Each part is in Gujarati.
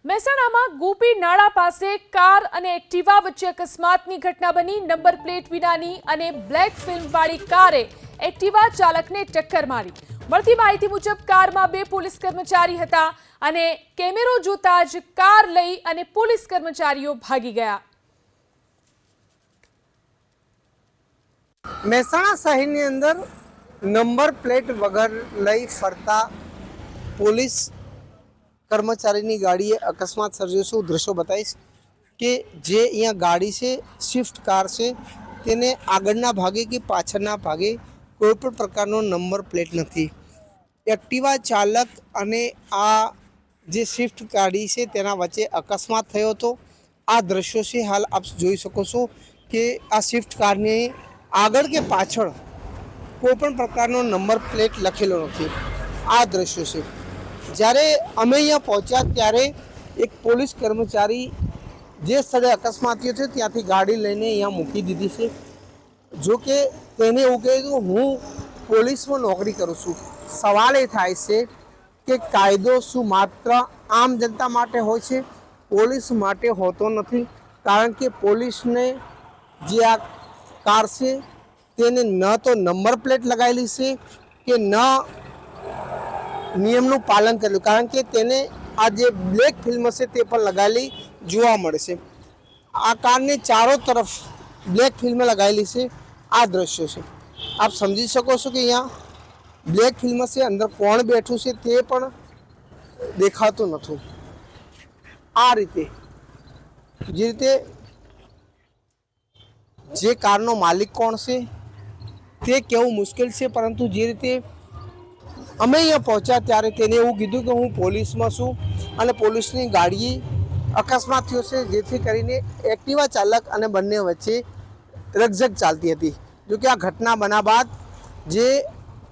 મહેસાણામાં ગોપી નાળા પાસે કાર અને એક્ટિવા વચ્ચે અકસ્માતની ઘટના બની। નંબર પ્લેટ વિનાની અને બ્લેક ફિલ્મવાળી કારે એક્ટિવા ચાલકને ટક્કર મારી। મળતી માહિતી મુજબ કારમાં બે પોલીસ કર્મચારી હતા અને કેમેરો જોતા જ કાર લઈ અને પોલીસ કર્મચારીઓ ભાગી ગયા। મહેસાણા શહેરની અંદર નંબર પ્લેટ વગર લઈ ફરતા પોલીસ કર્મચારીની ગાડીએ અકસ્માત સર્જ્યો છે। દ્રશ્યો બતાવીશ કે જે અહીંયા ગાડી છે, સ્વિફ્ટ કાર છે, તેને આગળના ભાગે કે પાછળના ભાગે કોઈ પણ પ્રકારનો નંબર પ્લેટ નથી। એક્ટિવા ચાલક અને આ જે સ્વિફ્ટ ગાડી છે તેના વચ્ચે અકસ્માત થયો હતો। આ દ્રશ્યો છે, હાલ આપ જોઈ શકો છો કે આ સ્વિફ્ટ કારની આગળ કે પાછળ કોઈ પણ પ્રકારનો નંબર પ્લેટ લખેલો નથી। આ દ્રશ્યો છે। જ્યારે અમે અહીંયા પહોંચ્યા ત્યારે એક પોલીસ કર્મચારી જે સ્થળે અકસ્માત થયો છે ત્યાંથી ગાડી લઈને અહીંયા મૂકી દીધી છે। જો કે તેને એવું કહ્યું હું પોલીસમાં નોકરી કરું છું। સવાલ એ થાય છે કે કાયદો શું માત્ર આમ જનતા માટે હોય છે? પોલીસ માટે હોતો નથી, કારણ કે પોલીસને જે આ કાર છે તેને ન તો નંબર પ્લેટ લગાવેલી છે કે ન નિયમનું પાલન કર્યું, કારણ કે તેને આ જે બ્લેક ફિલ્મ છે તે પણ લગાવેલી જોવા મળે છે। આ કારને ચારો તરફ બ્લેક ફિલ્મ લગાવેલી છે। આ દ્રશ્યો છે, આપ સમજી શકો છો કે અહીંયા બ્લેક ફિલ્મ છે, અંદર કોણ બેઠું છે તે પણ દેખાતું નથી। આ રીતે જે કારનો માલિક કોણ છે તે કહેવું મુશ્કેલ છે, પરંતુ જે રીતે અમે અહીંયા પહોંચ્યા ત્યારે તેને એવું કીધું કે હું પોલીસમાં છું અને પોલીસની ગાડી અકસ્માત થયો છે, જેથી કરીને એક્ટિવા ચાલક અને બંને વચ્ચે રકઝક ચાલતી હતી। જો કે આ ઘટના બન્યા બાદ જે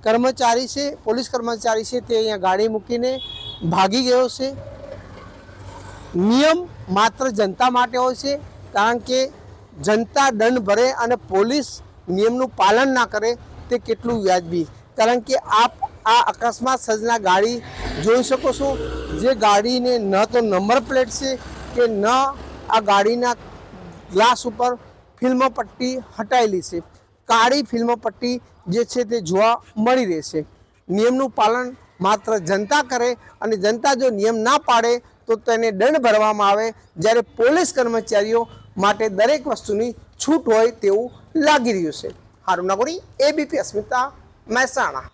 કર્મચારી છે, પોલીસ કર્મચારી છે, તે અહીંયા ગાડી મૂકીને ભાગી ગયો છે। નિયમ માત્ર જનતા માટે હોય છે, કારણ કે જનતા દંડ ભરે અને પોલીસ નિયમનું પાલન ના કરે તે કેટલું વ્યાજબી? કારણ કે આપ આ અકસ્માત સર્જનાર ગાડી જોઈ શકો છો, જે ગાડીને ન તો નંબર પ્લેટ છે કે ન આ ગાડીના ગ્લાસ ઉપર ફિલ્મ પટ્ટી હટાયેલી છે। કાળી ફિલ્મ પટ્ટી જે છે તે જોવા મળી રહેશે। નિયમનું પાલન માત્ર જનતા કરે અને જનતા જો નિયમ ના પાડે તો તેને દંડ ભરવામાં આવે, જ્યારે પોલીસ કર્મચારીઓ માટે દરેક વસ્તુની છૂટ હોય તેવું લાગી રહ્યું છે। હારૂન નાગોરી, ABP અસ્મિતા, મહેસાણા।